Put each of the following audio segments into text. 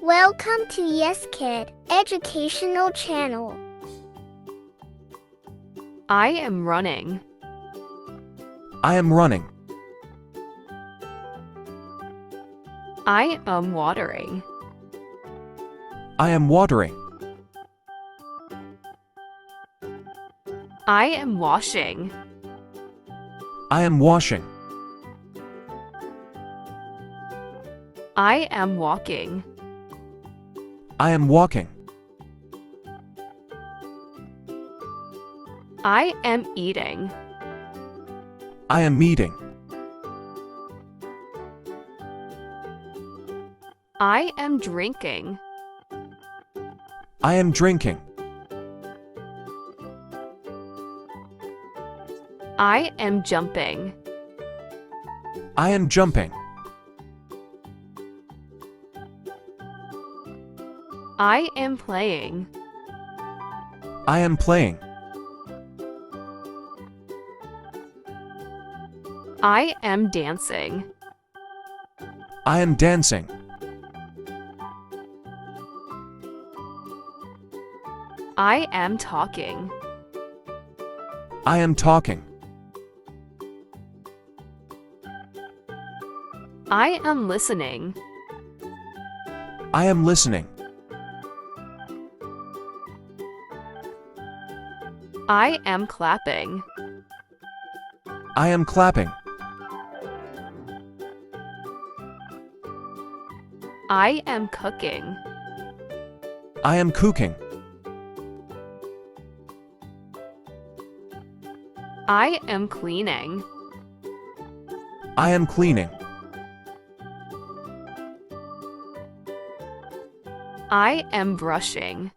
Welcome to Yes Kid Educational Channel. I am running. I am running. I am watering. I am watering. I am washing. I am washing. I am walking. I am walking. I am eating. I am eating. I am drinking. I am drinking. I am jumping. I am jumping. I am playing. I am playing. I am dancing. I am dancing. I am talking. I am talking. I am listening. I am listening. I am clapping. I am clapping. I am cooking. I am cooking. I am cleaning. I am cleaning. I am brushing.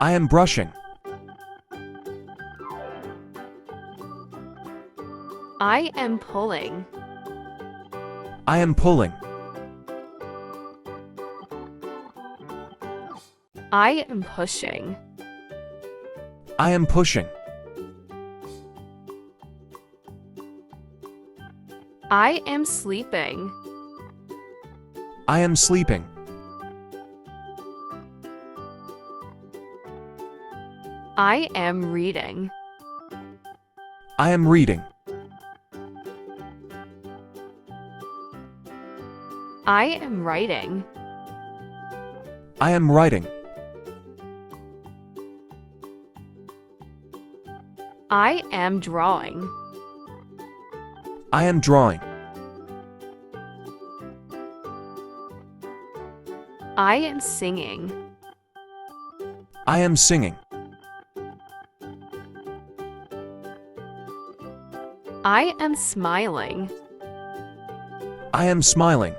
I am brushing. I am pulling. I am pulling. I am pushing. I am pushing. I am sleeping. I am sleeping. I am reading. I am reading. I am writing. I am writing. I am drawing. I am drawing. I am singing. I am singing. I am smiling. I am smiling.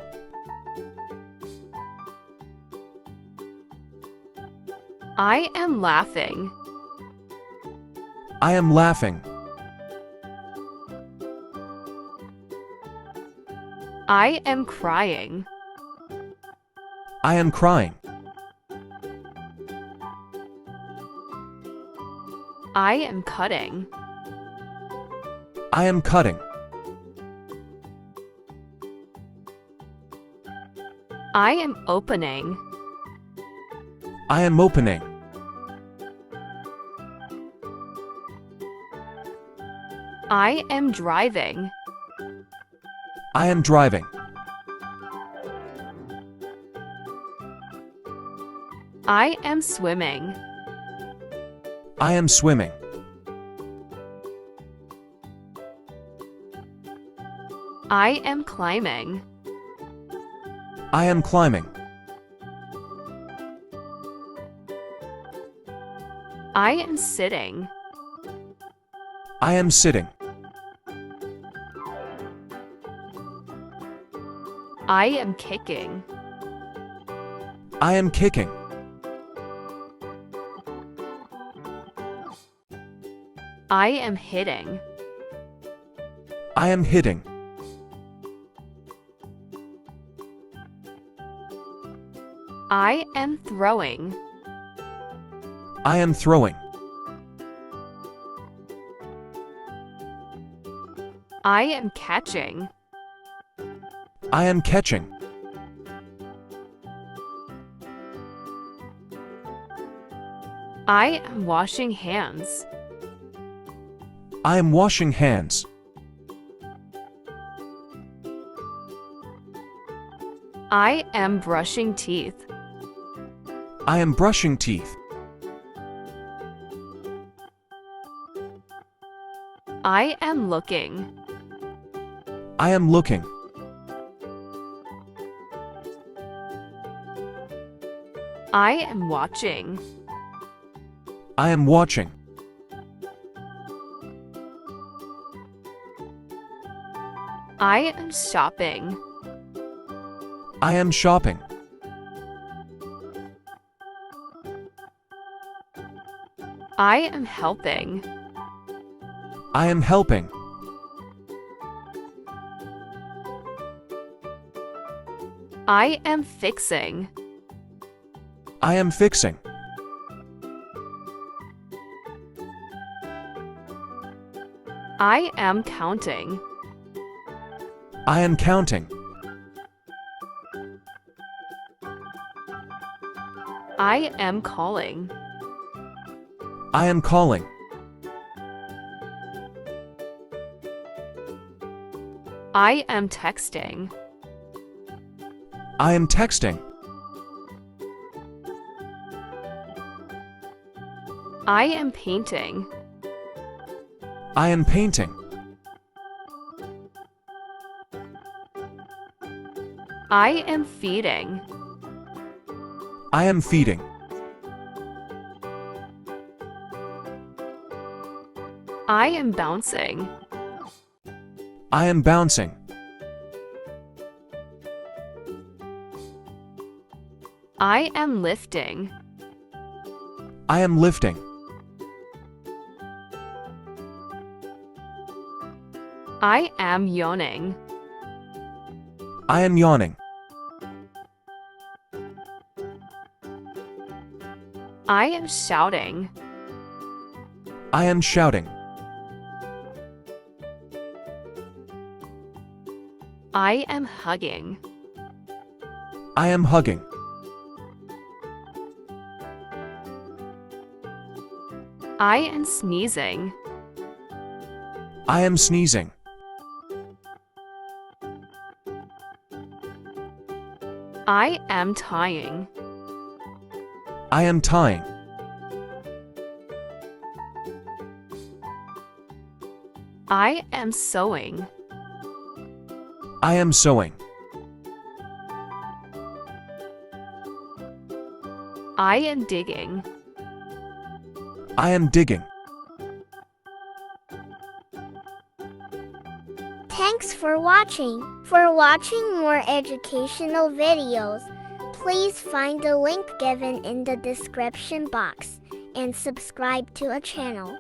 I am laughing. I am laughing. I am crying. I am crying. I am cutting. I am cutting. I am opening. I am opening. I am driving. I am driving. I am swimming. I am swimming. I am climbing. I am climbing. I am sitting. I am sitting. I am kicking. I am kicking. I am hitting. I am hitting. I am throwing. I am throwing. I am catching. I am catching. I am washing hands. I am washing hands. I am brushing teeth. I am brushing teeth. I am looking. I am looking. I am watching. I am watching. I am shopping. I am shopping. I am helping. I am helping. I am fixing. I am fixing. I am counting. I am counting. I am calling. I am calling. I am texting. I am texting. I am painting. I am painting. I am feeding. I am feeding. I am bouncing. I am bouncing. I am lifting. I am lifting. I am yawning. I am yawning. I am shouting. I am shouting. I am hugging. I am hugging. I am sneezing. I am sneezing. I am tying. I am tying. I am sewing. I am sewing. I am digging. I am digging. Thanks for watching. For watching more educational videos, please find the link given in the description box and subscribe to our channel.